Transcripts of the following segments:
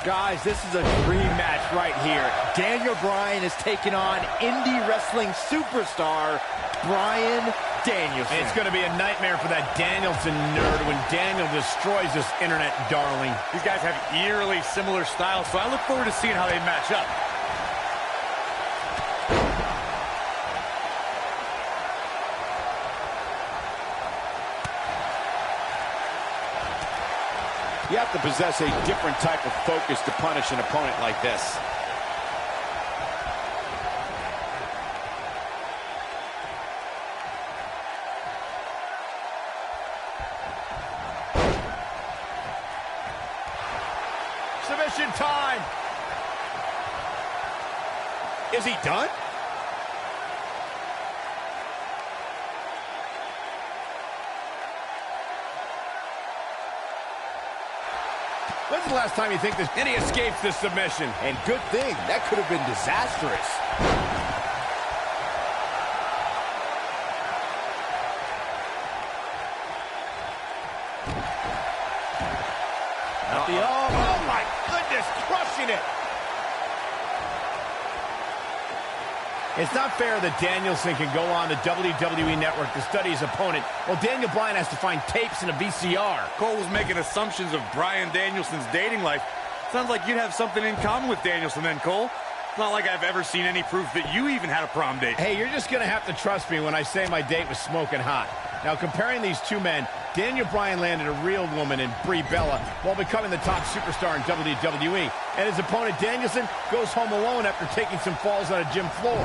Guys, this is a dream match right here. Daniel Bryan is taking on indie wrestling superstar Bryan Danielson. It's going to be a nightmare for that Danielson nerd when Daniel destroys this internet darling. These guys have eerily similar styles, so I look forward to seeing how they match up. You have to possess a different type of focus to punish an opponent like this. Submission time. Is he done? When's the last time you think this? And he escapes this submission. And good thing. That could have been disastrous. Oh, my goodness, crushing it. It's not fair that Danielson can go on the WWE Network to study his opponent, while Daniel Bryan has to find tapes and a VCR. Cole was making assumptions of Bryan Danielson's dating life. Sounds like you'd have something in common with Danielson then, Cole. It's not like I've ever seen any proof that you even had a prom date. Hey, you're just going to have to trust me when I say my date was smoking hot. Now, comparing these two men, Daniel Bryan landed a real woman in Brie Bella while becoming the top superstar in WWE. And his opponent, Danielson, goes home alone after taking some falls on a gym floor.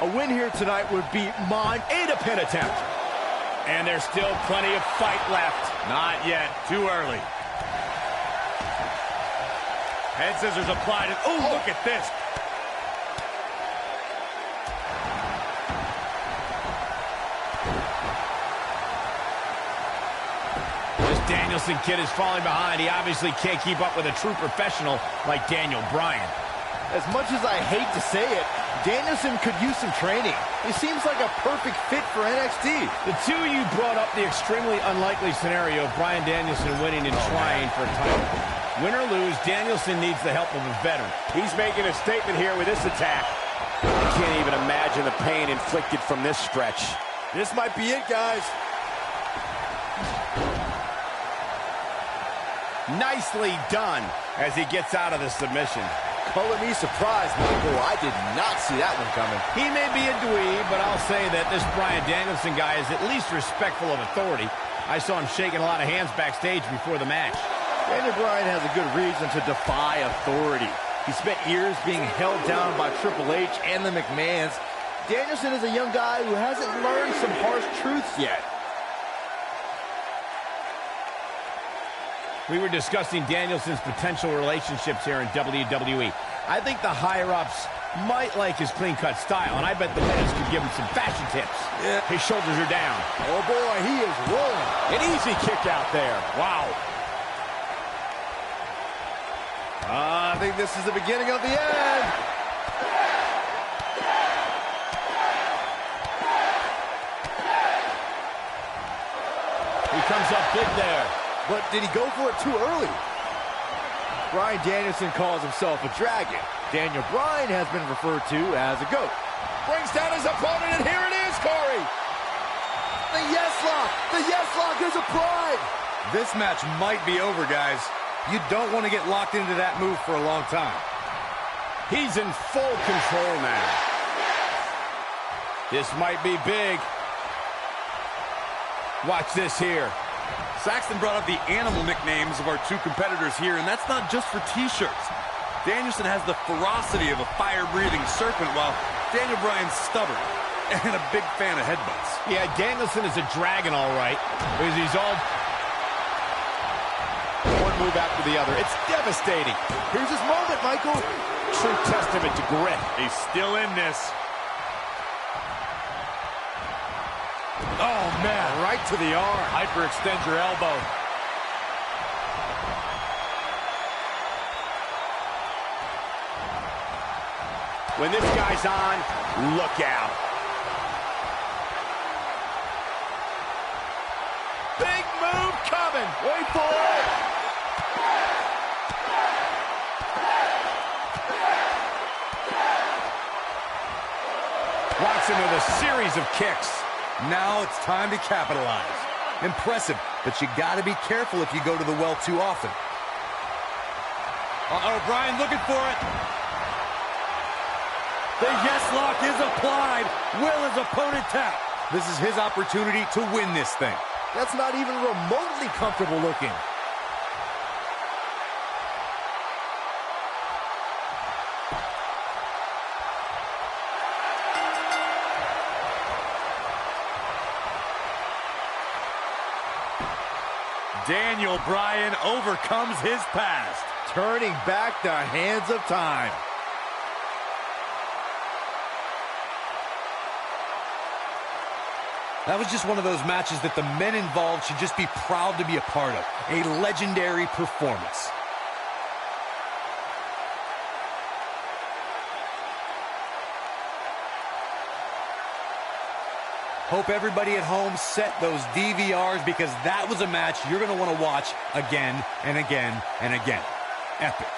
A win here tonight would be mine and a pin attempt. And there's still plenty of fight left. Not yet. Too early. Head scissors applied. And, oh, look at this. This Danielson kid is falling behind. He obviously can't keep up with a true professional like Daniel Bryan. As much as I hate to say it, Danielson could use some training. He seems like a perfect fit for NXT. The two of you brought up the extremely unlikely scenario of Bryan Danielson winning and trying for a title. Win or lose, Danielson needs the help of a veteran. He's making a statement here with this attack. I can't even imagine the pain inflicted from this stretch. This might be it, guys. Nicely done as he gets out of the submission. Color me surprised, Michael. I did not see that one coming. He may be a dweeb, but I'll say that this Bryan Danielson guy is at least respectful of authority. I saw him shaking a lot of hands backstage before the match. Daniel Bryan has a good reason to defy authority. He spent years being held down by Triple H and the McMahons. Danielson is a young guy who hasn't learned some harsh truths yet. We were discussing Danielson's potential relationships here in WWE. I think the higher-ups might like his clean-cut style, and I bet the Miz could give him some fashion tips. Yeah. His shoulders are down. Oh, boy, he is rolling. An easy kick out there. Wow. I think this is the beginning of the end. He comes up big there. But did he go for it too early? Bryan Danielson calls himself a dragon. Daniel Bryan has been referred to as a goat. Brings down his opponent, and here it is, Corey. The yes lock! The yes lock is applied! This match might be over, guys. You don't want to get locked into that move for a long time. He's in full control now. This might be big. Watch this here. Saxton brought up the animal nicknames of our two competitors here, and that's not just for T-shirts. Danielson has the ferocity of a fire-breathing serpent, while Daniel Bryan's stubborn and a big fan of headbutts. Yeah, Danielson is a dragon, all right, because he's all... One move after the other. It's devastating. Here's his moment, Michael. True testament to grit. He's still in this. Oh, man, right to the arm. Hyperextend your elbow. When this guy's on, look out. Locks him with a series of kicks. Now it's time to capitalize. Impressive, but you gotta be careful if you go to the well too often. Uh-oh, Bryan looking for it. The yes lock is applied. Will his opponent tap? This is his opportunity to win this thing. That's not even remotely comfortable looking. Daniel Bryan overcomes his past. Turning back the hands of time. That was just one of those matches that the men involved should just be proud to be a part of. A legendary performance. Hope everybody at home set those DVRs because that was a match you're going to want to watch again and again and again. Epic.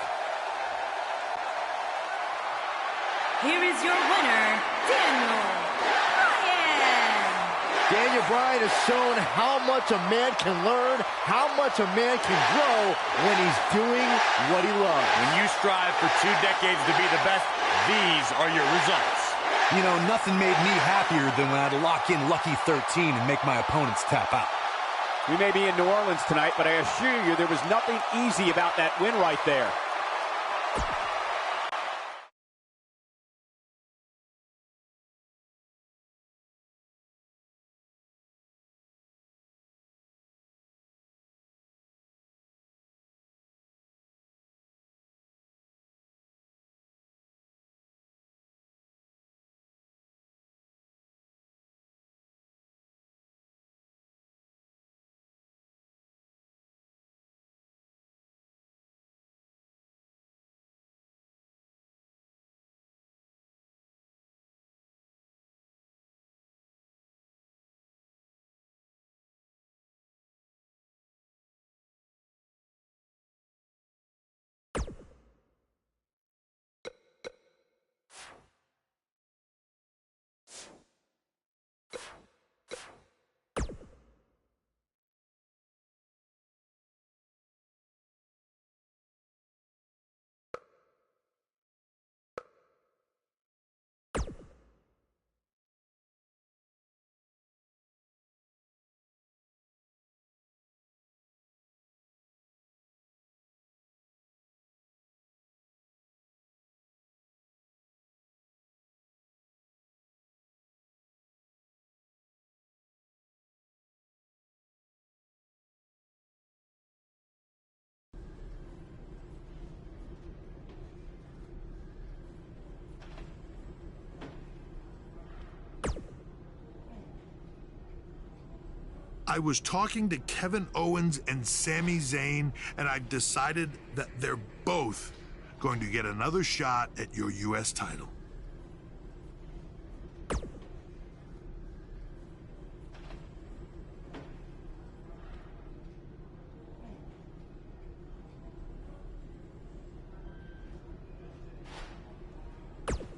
Here is your winner, Daniel Bryan. Daniel Bryan has shown how much a man can learn, how much a man can grow when he's doing what he loves. When you strive for 2 decades to be the best, these are your results. You know, nothing made me happier than when I'd lock in Lucky 13 and make my opponents tap out. We may be in New Orleans tonight, but I assure you there was nothing easy about that win right there. I was talking to Kevin Owens and Sami Zayn, and I've decided that they're both going to get another shot at your U.S. title.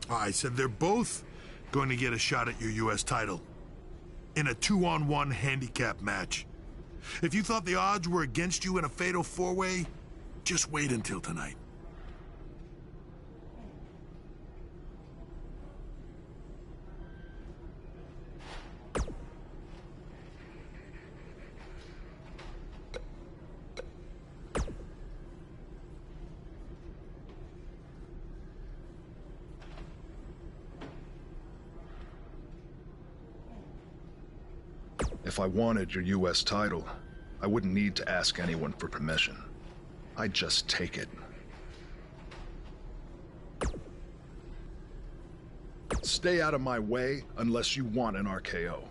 I said they're both going to get a shot at your U.S. title in a 2-on-1 handicap match. If you thought the odds were against you in a fatal 4-way, just wait until tonight. If I wanted your U.S. title, I wouldn't need to ask anyone for permission. I'd just take it. Stay out of my way unless you want an RKO.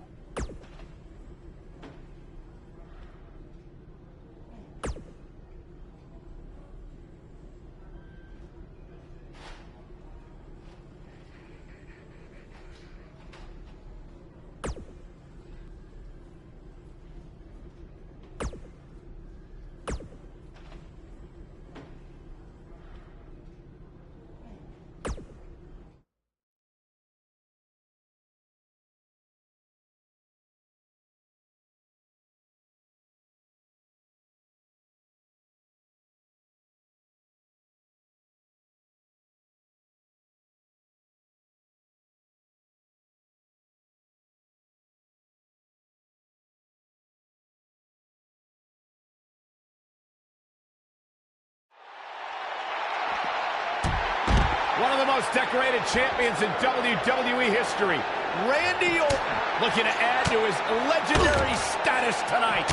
One of the most decorated champions in WWE history, Randy Orton, looking to add to his legendary status tonight.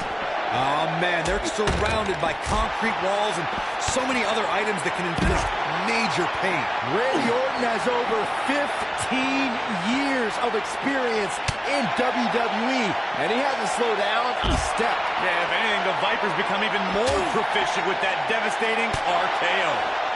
Oh, man, they're surrounded by concrete walls and so many other items that can inflict major pain. Randy Orton has over 15 years of experience in WWE, and he hasn't slowed down a step. Yeah, if anything, the Viper's become even more proficient with that devastating RKO.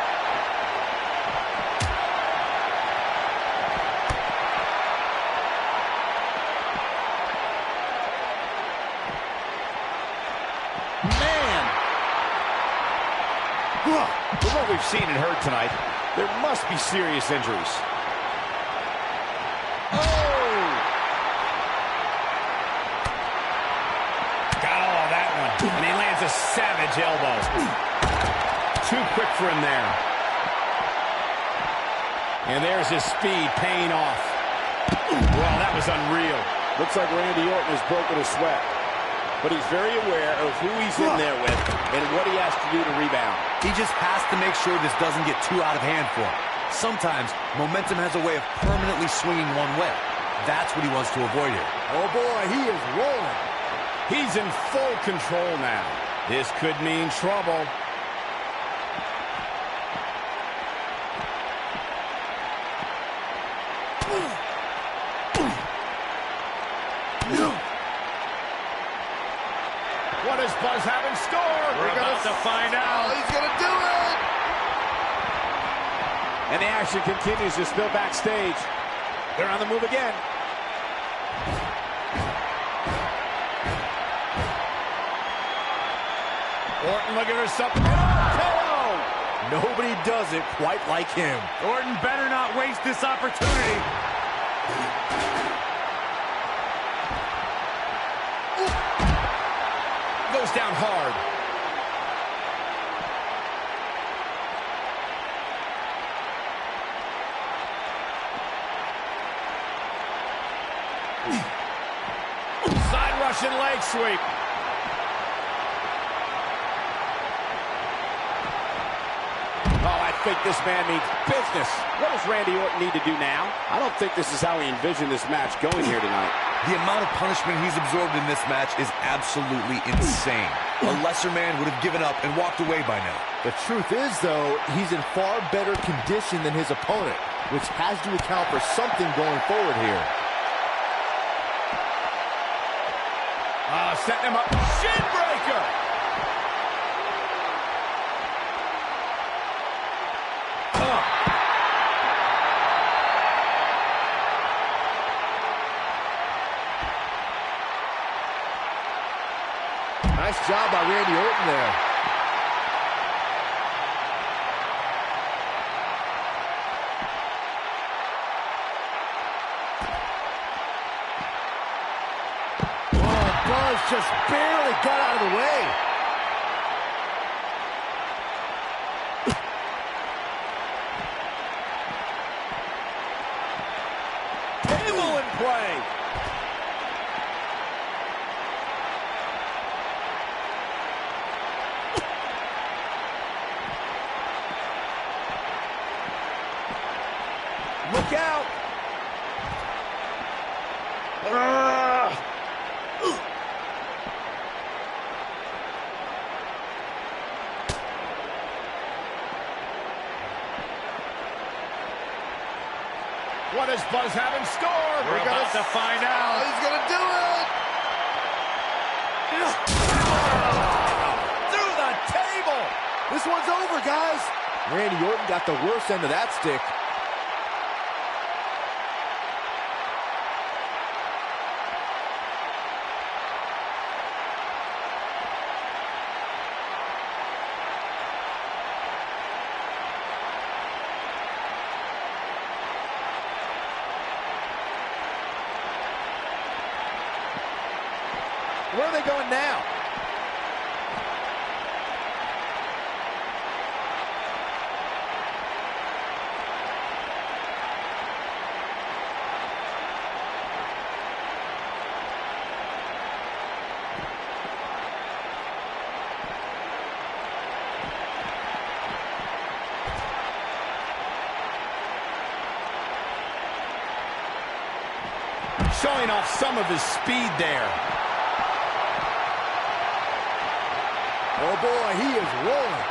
From what we've seen and heard tonight, there must be serious injuries. Oh! Got all of that one. And he lands a savage elbow. Too quick for him there. And there's his speed paying off. Well, that was unreal. Looks like Randy Orton has broken a sweat. But he's very aware of who he's in there with and what he has to do to rebound. He just has to make sure this doesn't get too out of hand for him. Sometimes, momentum has a way of permanently swinging one way. That's what he wants to avoid here. Oh boy, he is rolling. He's in full control now. This could mean trouble. What does Buzz have in store? We're about to find out. He's going to do it. And the action continues to spill backstage. They're on the move again. Orton looking for something. Oh, Nobody does it quite like him. Orton better not waste this opportunity. goes down hard. Side Russian leg sweep. Oh, I think this man means business. What does Randy Orton need to do now? I don't think this is how he envisioned this match going here tonight. The amount of punishment he's absorbed in this match is absolutely insane. A lesser man would have given up and walked away by now. The truth is, though, he's in far better condition than his opponent, which has to account for something going forward here. Setting him up. Shin breaker. Nice job by Randy Orton there. Oh, Buzz just barely got out of the way. Table in play. Look out! What does Buzz have in store? We're about to find out. He's going to do it. Through the table. This one's over, guys. Randy Orton got the worst end of that stick. Where are they going now? Showing off some of his speed there. Oh, boy, he is rolling.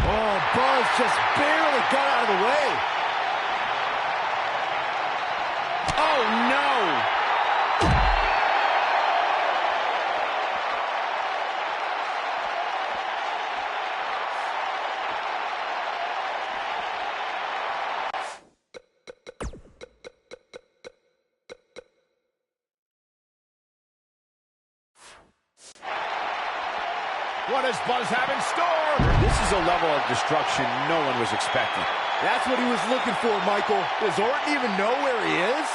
Oh, Buzz just barely got out of the way. Oh, no! What does Buzz have in store? This is a level of destruction no one was expecting. That's what he was looking for, Michael. Does Orton even know where he is?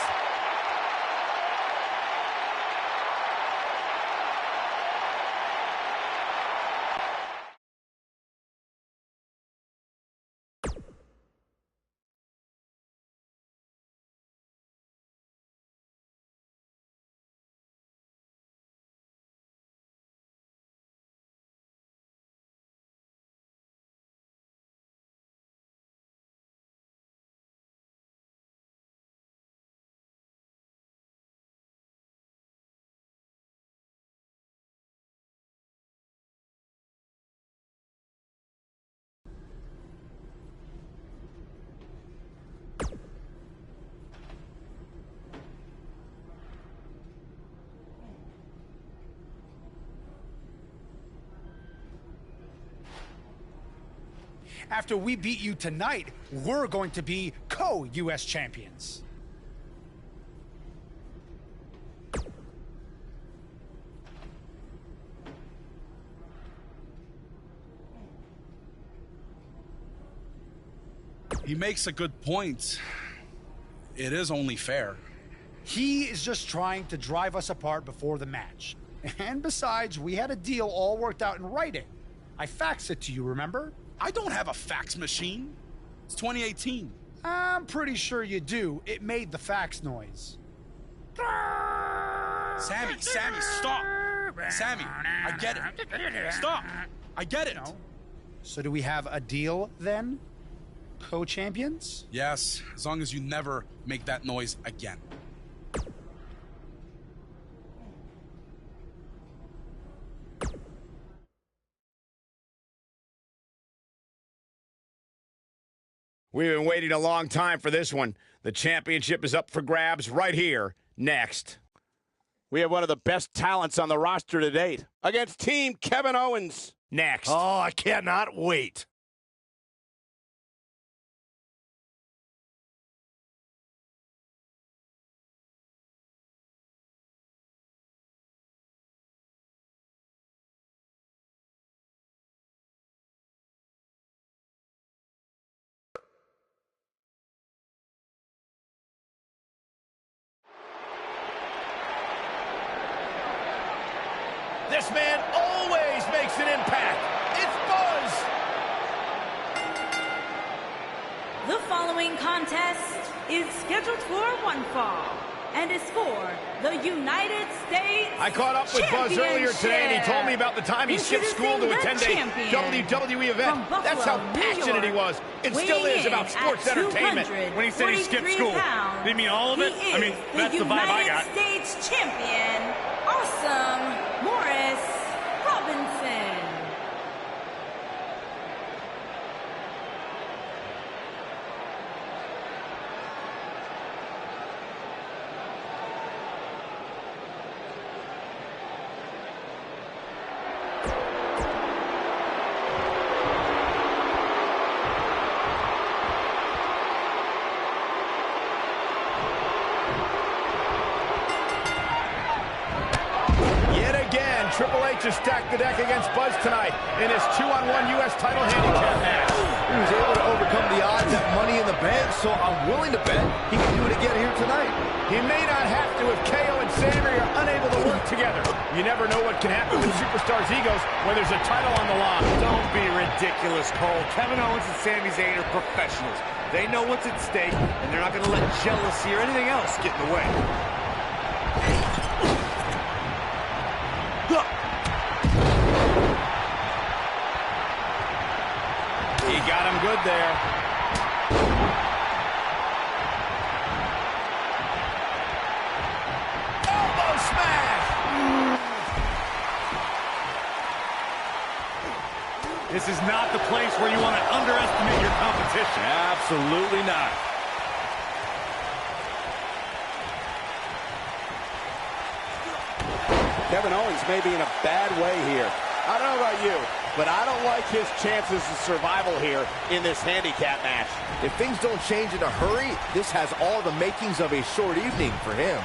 After we beat you tonight, we're going to be co-U.S. champions. He makes a good point. It is only fair. He is just trying to drive us apart before the match. And besides, we had a deal all worked out in writing. I faxed it to you, remember? I don't have a fax machine. It's 2018. I'm pretty sure you do. It made the fax noise. Sammy, stop. Sammy, I get it. Stop. I get it. No. So do we have a deal then? Co-champions? Yes, as long as you never make that noise again. We've been waiting a long time for this one. The championship is up for grabs right here, next. We have one of the best talents on the roster to date against Team Kevin Owens. Next. Oh, I cannot wait. This man always makes an impact. It's Buzz. The following contest is scheduled for one fall and is for the United States I caught up with Buzz earlier today, and he told me about the time he skipped school to attend a WWE event. That's how passionate he was, and still is, about sports entertainment. When he said he skipped school, did he mean all of it? I mean, that's the vibe I got. United States champion, Awesome Morris Robinson. Triple H has stacked the deck against Buzz tonight in his 2-on-1 U.S. title handicap match. He was able to overcome the odds at Money in the Bank, so I'm willing to bet he can do it again here tonight. He may not have to if KO and Sammy are unable to work together. You never know what can happen with superstars' egos when there's a title on the line. Don't be ridiculous, Cole. Kevin Owens and Sami Zayn are professionals. They know what's at stake, and they're not going to let jealousy or anything else get in the way. He got him good there. This is not the place where you want to underestimate your competition. Absolutely not. Kevin Owens may be in a bad way here. I don't know about you, but I don't like his chances of survival here in this handicap match. If things don't change in a hurry, this has all the makings of a short evening for him.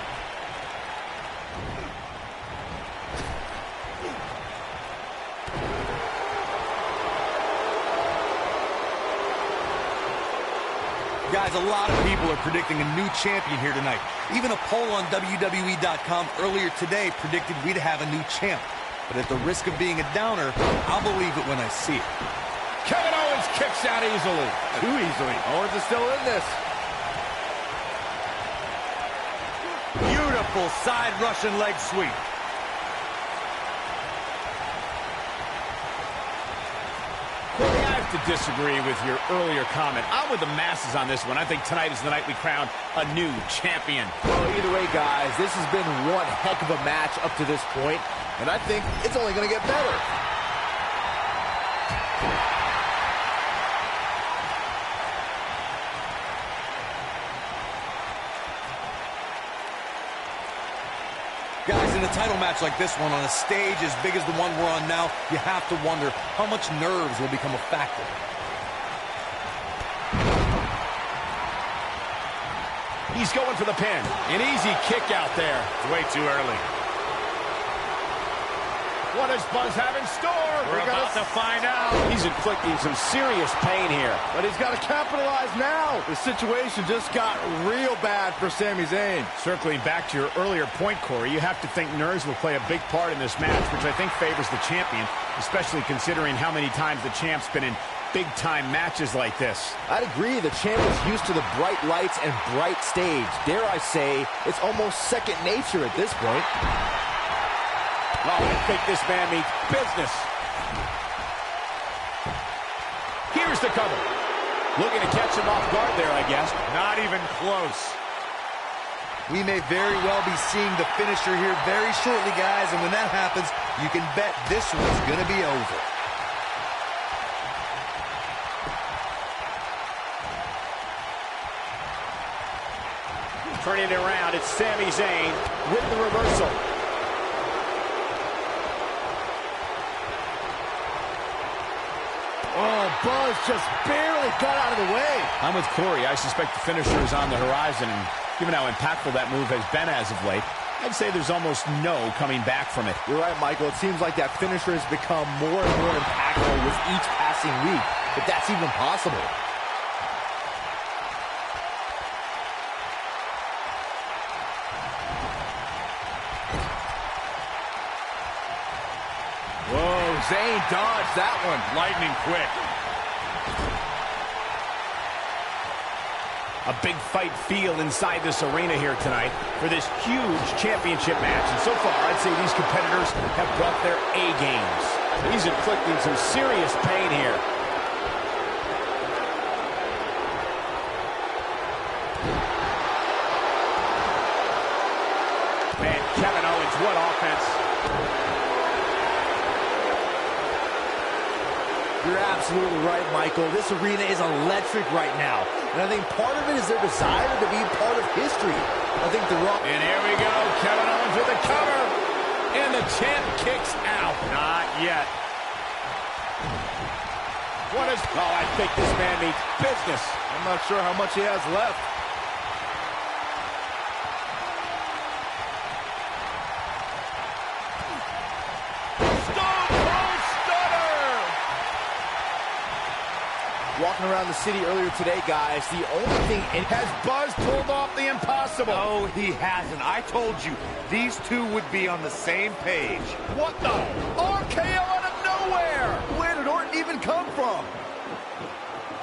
Guys, a lot of people are predicting a new champion here tonight. Even a poll on WWE.com earlier today predicted we'd have a new champ. But at the risk of being a downer, I'll believe it when I see it. Kevin Owens kicks out easily. Too easily. Owens is still in this. Beautiful side Russian leg sweep. Corey, I have to disagree with your earlier comment. I'm with the masses on this one. I think tonight is the night we crown a new champion. Well, either way, guys, this has been one heck of a match up to this point, and I think it's only going to get better. Guys, in a title match like this one, on a stage as big as the one we're on now, you have to wonder how much nerves will become a factor. He's going for the pin. An easy kick out there. It's way too early. What does Buzz have in store? We're about to find out. He's inflicting some serious pain here. But he's got to capitalize now. The situation just got real bad for Sami Zayn. Circling back to your earlier point, Corey, you have to think nerves will play a big part in this match, which I think favors the champion, especially considering how many times the champ's been in big-time matches like this. I'd agree. The champ is used to the bright lights and bright stage. Dare I say, it's almost second nature at this point. Oh, I think this man means business. Here's the cover. Looking to catch him off guard there, I guess. Not even close. We may very well be seeing the finisher here very shortly, guys, and when that happens, you can bet this one's going to be over. Turning it around, it's Sami Zayn with the reversal. Oh, Buzz just barely got out of the way. I'm with Corey. I suspect the finisher is on the horizon, and given how impactful that move has been as of late, I'd say there's almost no coming back from it. You're right, Michael. It seems like that finisher has become more and more impactful with each passing week, if that's even possible. Whoa, Zayn dodged that one. Lightning quick. A big fight feel inside this arena here tonight for this huge championship match. And so far, I'd say these competitors have brought their A games. He's inflicting some serious pain here. Man, Kevin Owens, what offense. You're absolutely right, Michael. This arena is electric right now. And I think part of it is their desire to be part of history. I think the Raw... And here we go. Kevin Owens with a cover. And the champ kicks out. Not yet. What is... Oh, I think this man means business. I'm not sure how much he has left. Walking around the city earlier today, guys, the only thing... Has Buzz pulled off the impossible? No, he hasn't. I told you, these two would be on the same page. What the? RKO out of nowhere! Where did Orton even come from?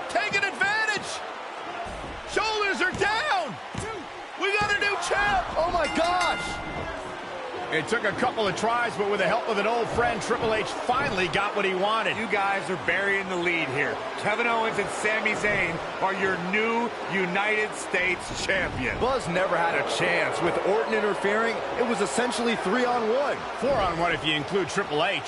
Taking advantage! Shoulders are down! We got a new champ! Oh, my gosh! It took a couple of tries, but with the help of an old friend, Triple H finally got what he wanted. You guys are burying the lead here. Kevin Owens and Sami Zayn are your new United States champion. Buzz never had a chance. With Orton interfering, it was essentially 3-on-1. 4-on-1 if you include Triple H.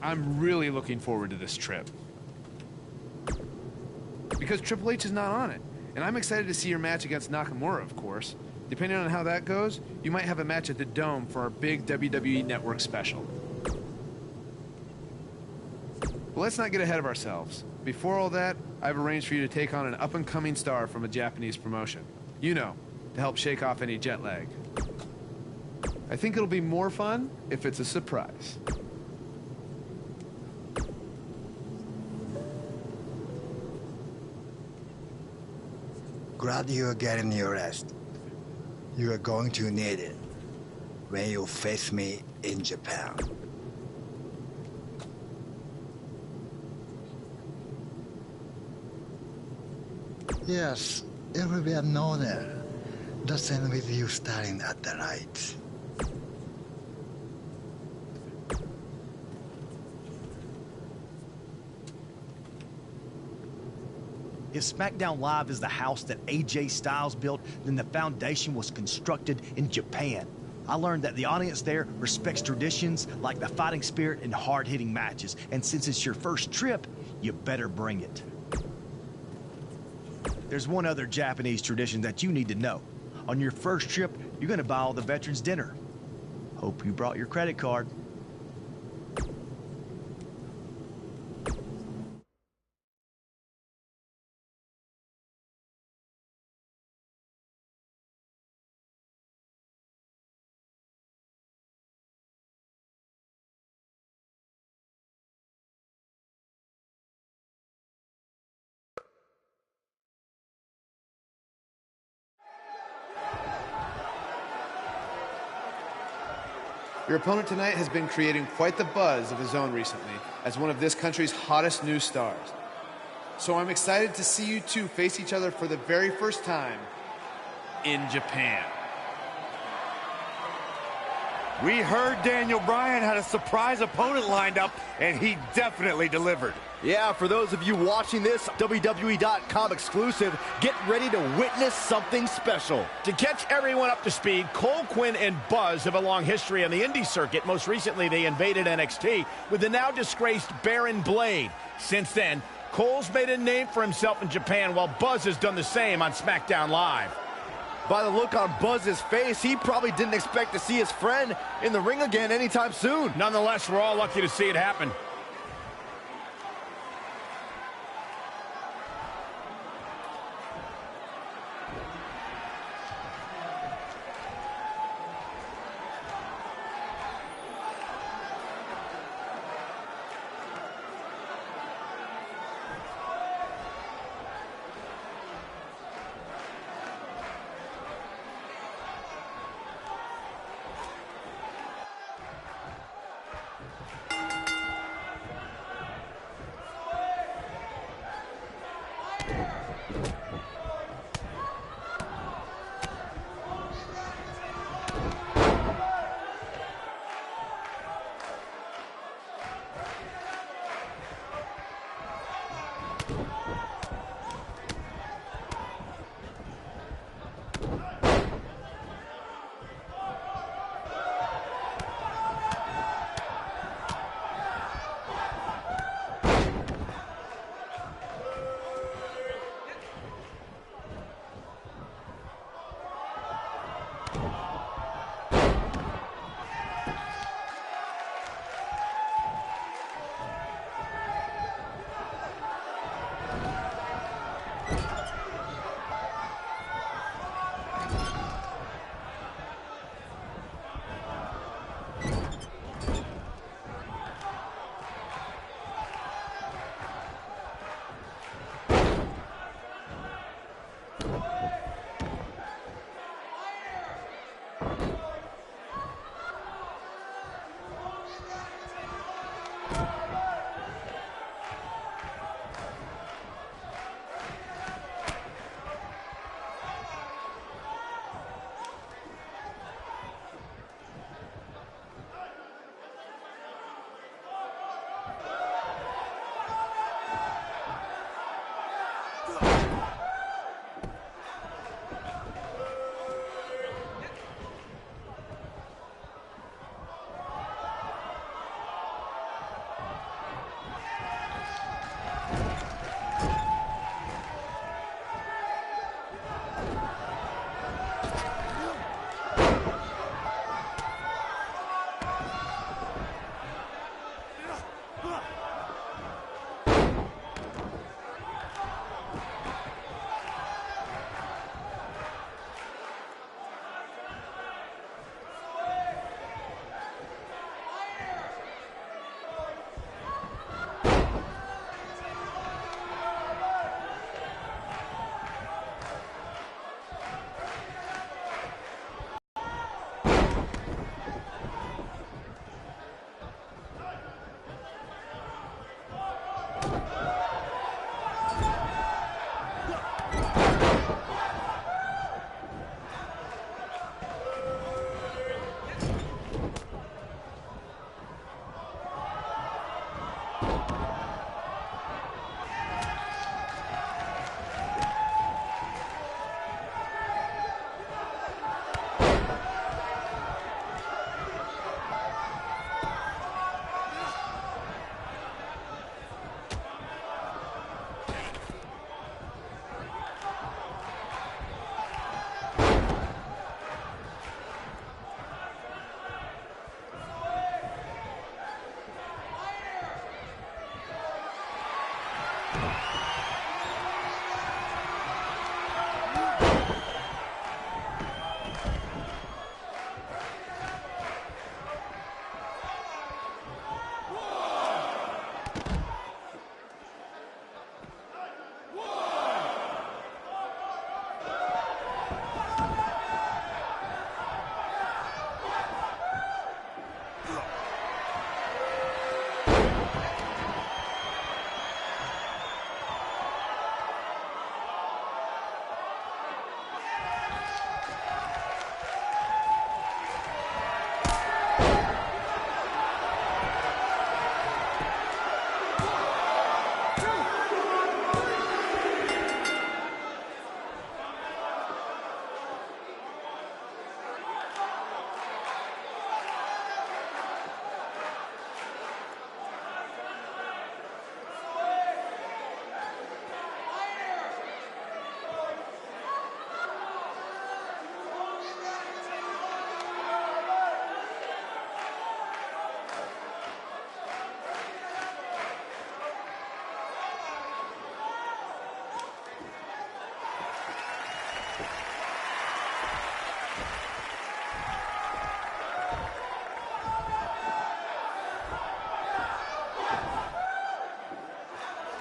I'm really looking forward to this trip. Because Triple H is not on it. And I'm excited to see your match against Nakamura, of course. Depending on how that goes, you might have a match at the Dome for our big WWE Network special. But let's not get ahead of ourselves. Before all that, I've arranged for you to take on an up-and-coming star from a Japanese promotion. You know, to help shake off any jet lag. I think it'll be more fun if it's a surprise. Glad you are getting your rest. You are going to need it when you face me in Japan. Yes, it will be an honor. Just end with you staring at the lights. If SmackDown Live is the house that AJ Styles built, then the foundation was constructed in Japan. I learned that the audience there respects traditions like the fighting spirit and hard-hitting matches. And since it's your first trip, you better bring it. There's one other Japanese tradition that you need to know. On your first trip, you're gonna buy all the veterans dinner. Hope you brought your credit card. Your opponent tonight has been creating quite the buzz of his own recently as one of this country's hottest new stars. So I'm excited to see you two face each other for the very first time in Japan. We heard Daniel Bryan had a surprise opponent lined up, and he definitely delivered. Yeah, for those of you watching this WWE.com exclusive, get ready to witness something special. To catch everyone up to speed, Cole, Quinn, and Buzz have a long history on the indie circuit. Most recently, they invaded NXT with the now disgraced Baron Blade. Since then, Cole's made a name for himself in Japan, while Buzz has done the same on SmackDown Live. By the look on Buzz's face, he probably didn't expect to see his friend in the ring again anytime soon. Nonetheless, we're all lucky to see it happen.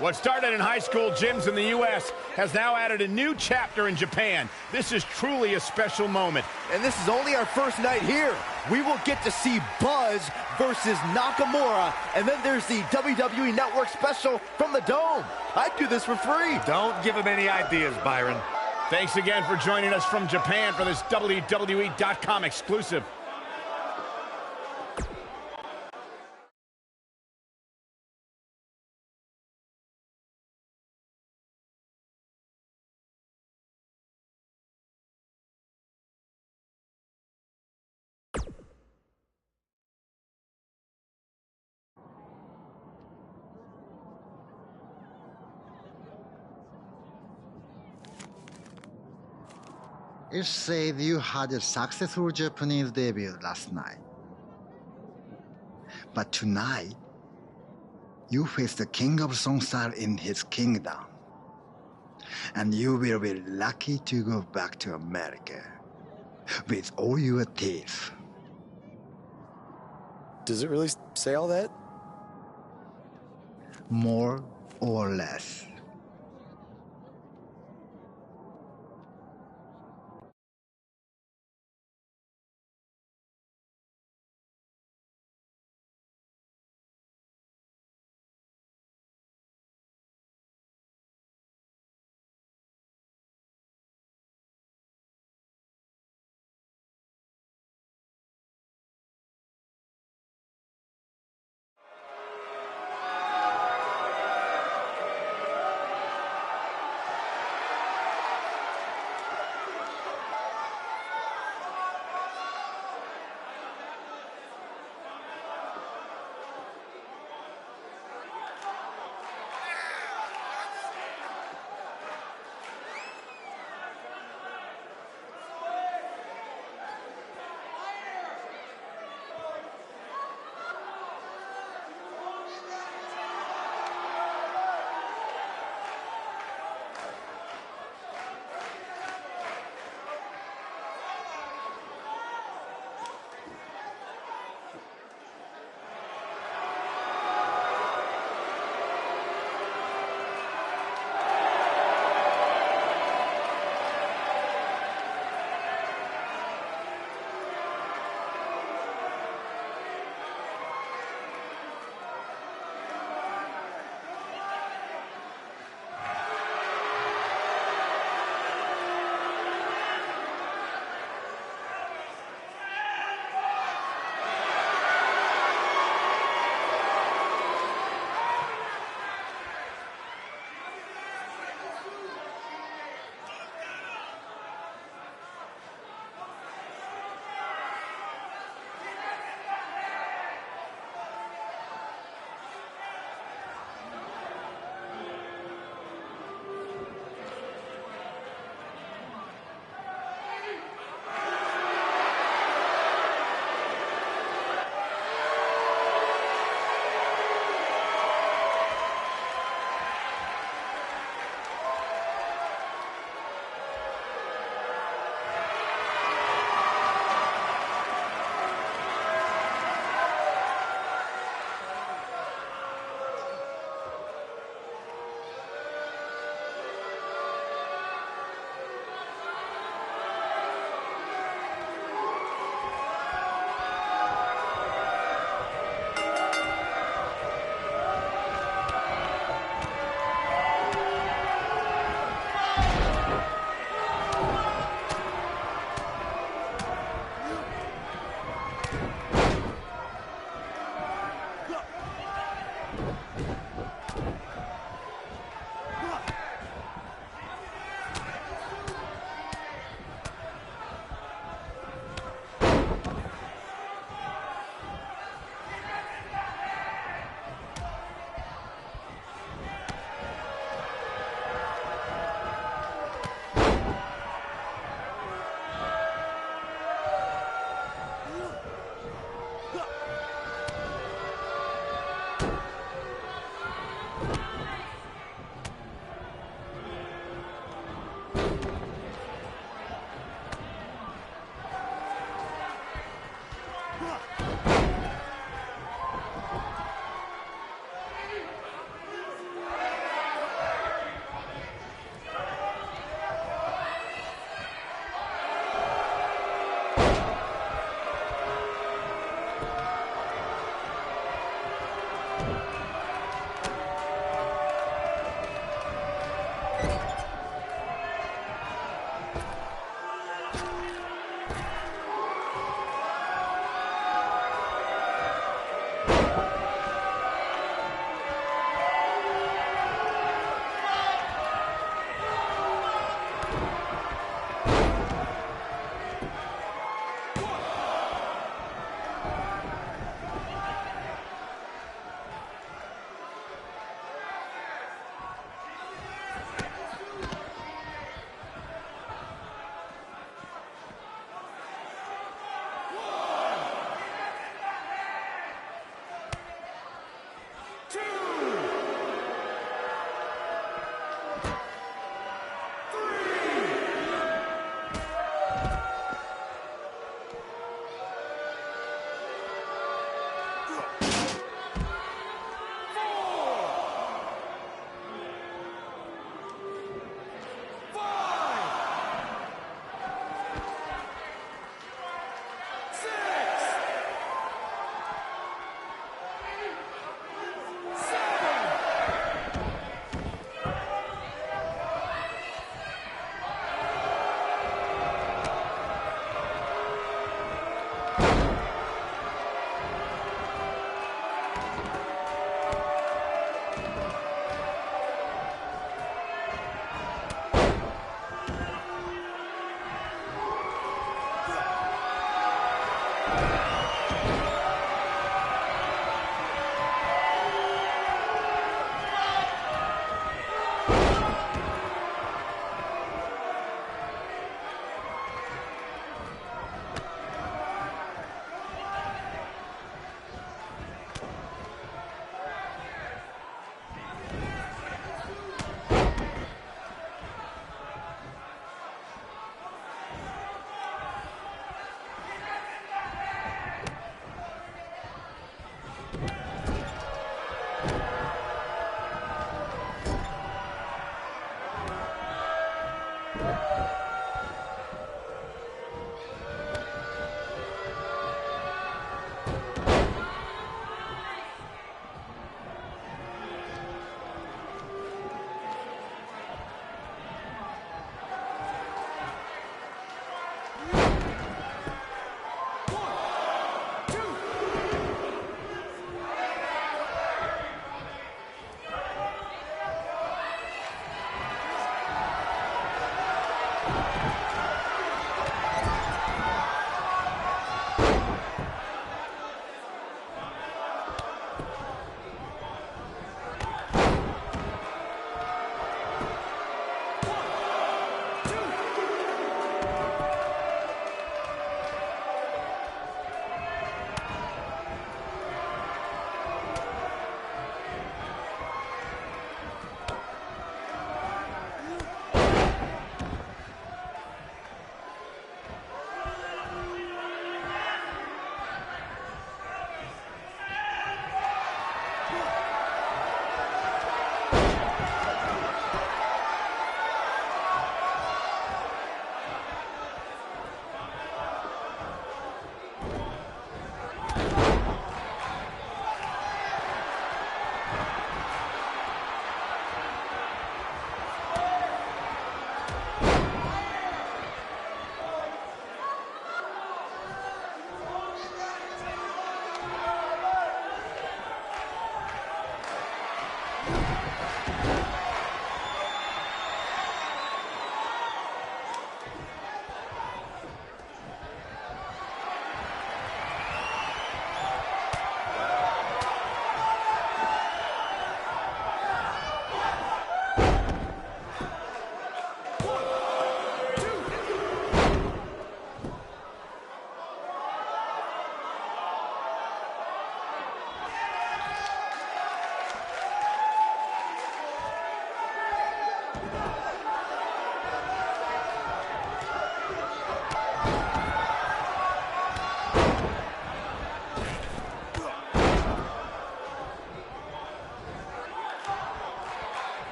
What started in high school gyms in the U.S. has now added a new chapter in Japan. This is truly a special moment. And this is only our first night here. We will get to see Buzz versus Nakamura, and then there's the WWE Network special from the Dome. I'd do this for free. Don't give him any ideas, Byron. Thanks again for joining us from Japan for this WWE.com exclusive. It said you had a successful Japanese debut last night. But tonight, you face the king of Songstyle in his kingdom. And you will be lucky to go back to America with all your teeth. Does it really say all that? More or less.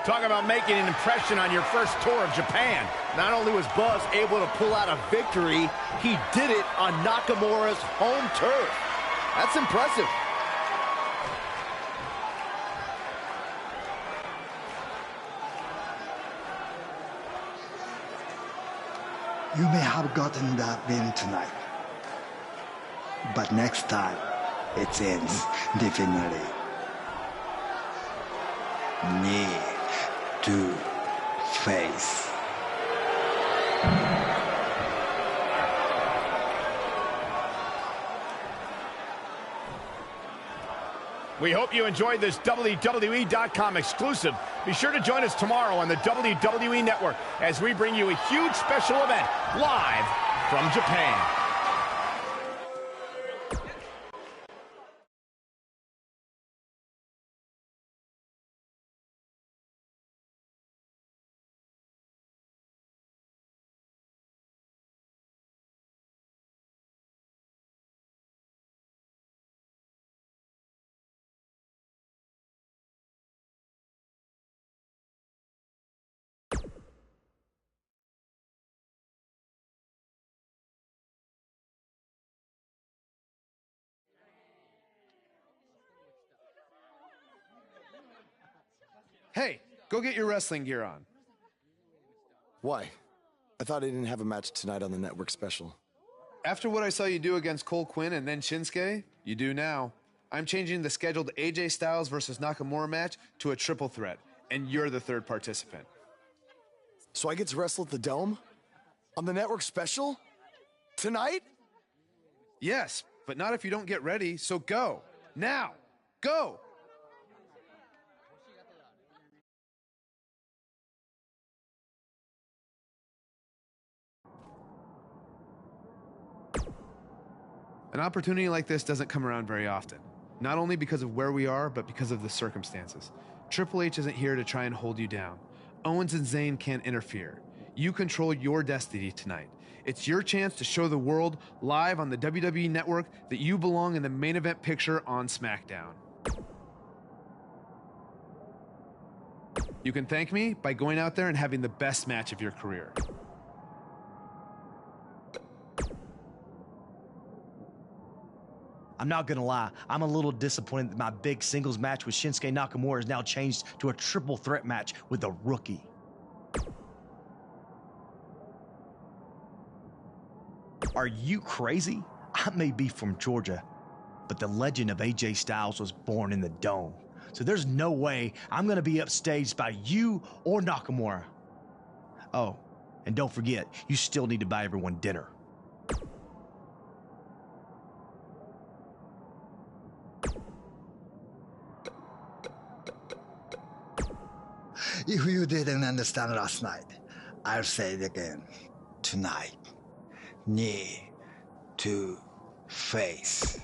Talk about making an impression on your first tour of Japan. Not only was Buzz able to pull out a victory, he did it on Nakamura's home turf. That's impressive. You may have gotten that win tonight, but next time it ends differently. Knee to face. We hope you enjoyed this WWE.com exclusive. Be sure to join us tomorrow on the WWE Network as we bring you a huge special event live from Japan. Hey, go get your wrestling gear on. Why? I thought I didn't have a match tonight on the network special. After what I saw you do against Cole Quinn and then Shinsuke, you do now. I'm changing the scheduled AJ Styles versus Nakamura match to a triple threat, and you're the third participant. So I get to wrestle at the Dome? On the network special? Tonight? Yes, but not if you don't get ready, so go. Now. Go! An opportunity like this doesn't come around very often. Not only because of where we are, but because of the circumstances. Triple H isn't here to try and hold you down. Owens and Zayn can't interfere. You control your destiny tonight. It's your chance to show the world live on the WWE Network that you belong in the main event picture on SmackDown. You can thank me by going out there and having the best match of your career. I'm not gonna lie, I'm a little disappointed that my big singles match with Shinsuke Nakamura is now changed to a triple threat match with a rookie. Are you crazy? I may be from Georgia, but the legend of AJ Styles was born in the Dome. So there's no way I'm gonna be upstaged by you or Nakamura. Oh, and don't forget, you still need to buy everyone dinner. If you didn't understand last night, I'll say it again. Tonight, knee to face.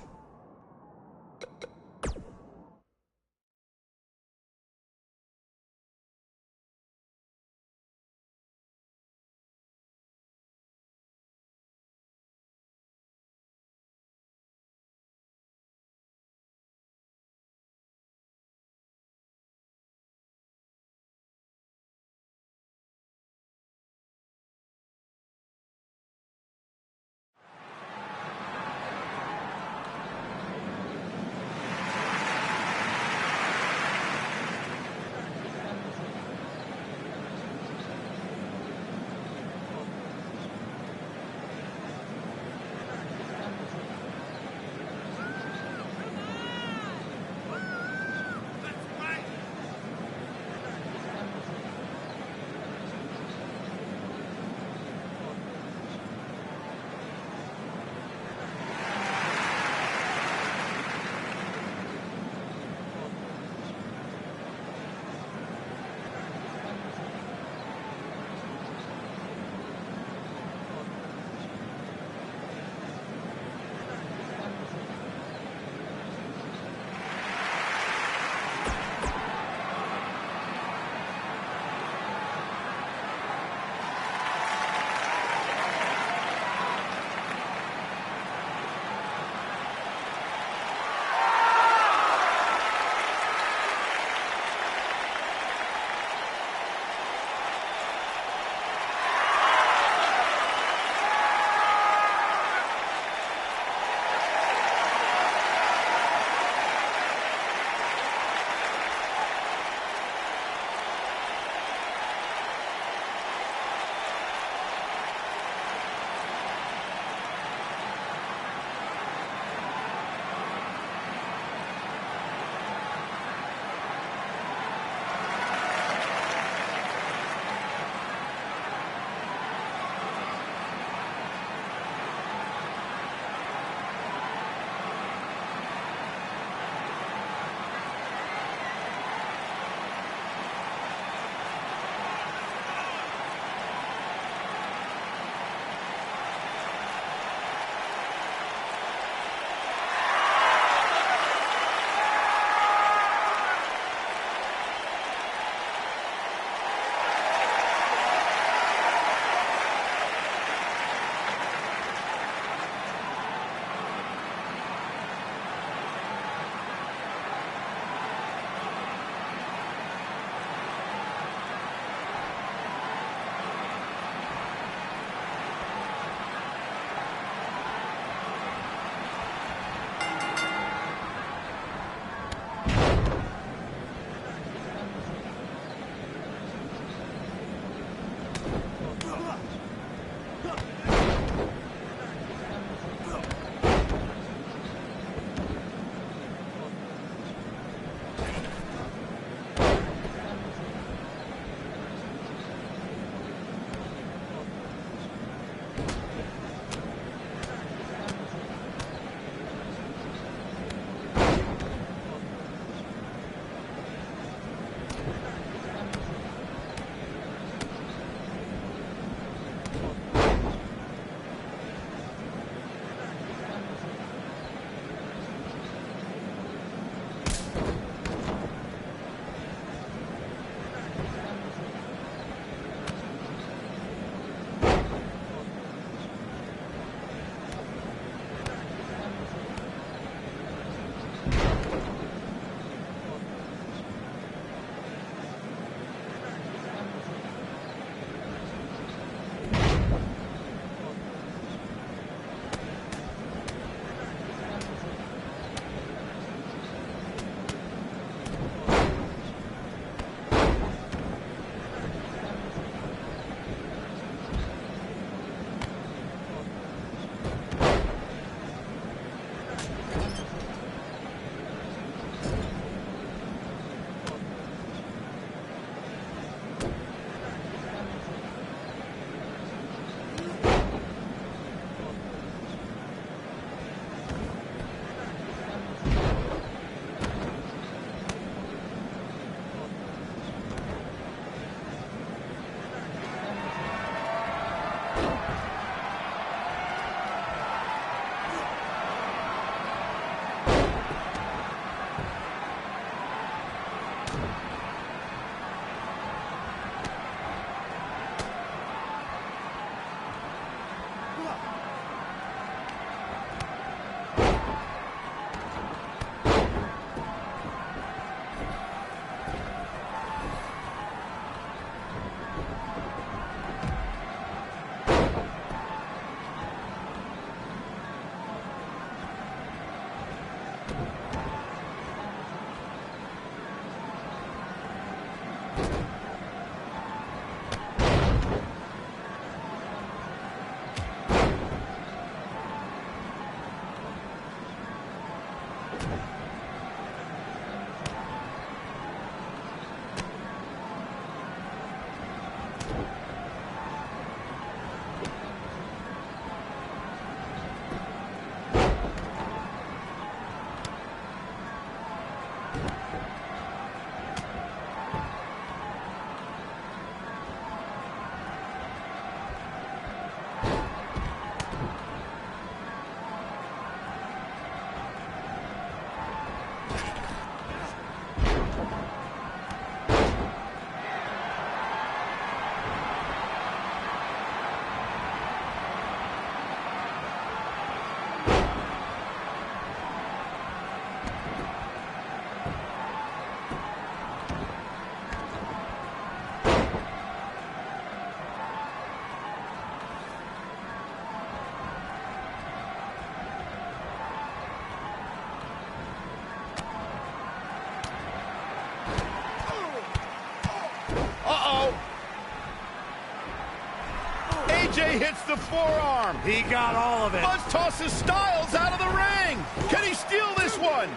AJ hits the forearm. He got all of it. Buzz tosses Styles out of the ring. Can he steal this one?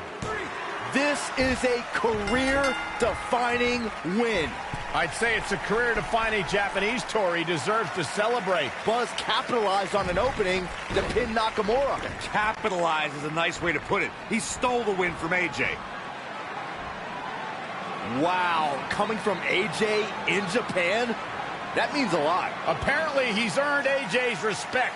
This is a career-defining win. I'd say it's a career-defining Japanese tour. He deserves to celebrate. Buzz capitalized on an opening to pin Nakamura. Capitalize is a nice way to put it. He stole the win from AJ. Wow, coming from AJ in Japan? That means a lot. Apparently, he's earned AJ's respect.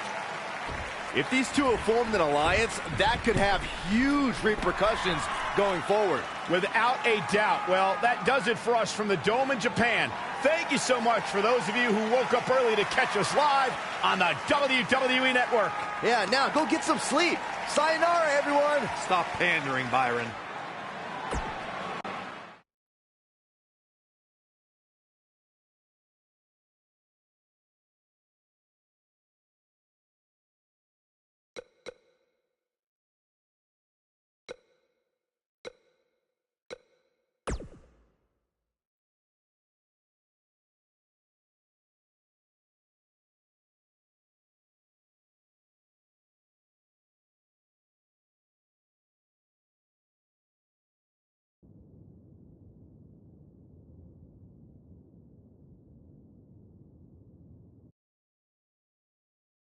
If these two have formed an alliance, that could have huge repercussions going forward. Without a doubt. Well, that does it for us from the Dome in Japan. Thank you so much for those of you who woke up early to catch us live on the WWE Network. Yeah, now go get some sleep. Sayonara, everyone. Stop pandering, Byron.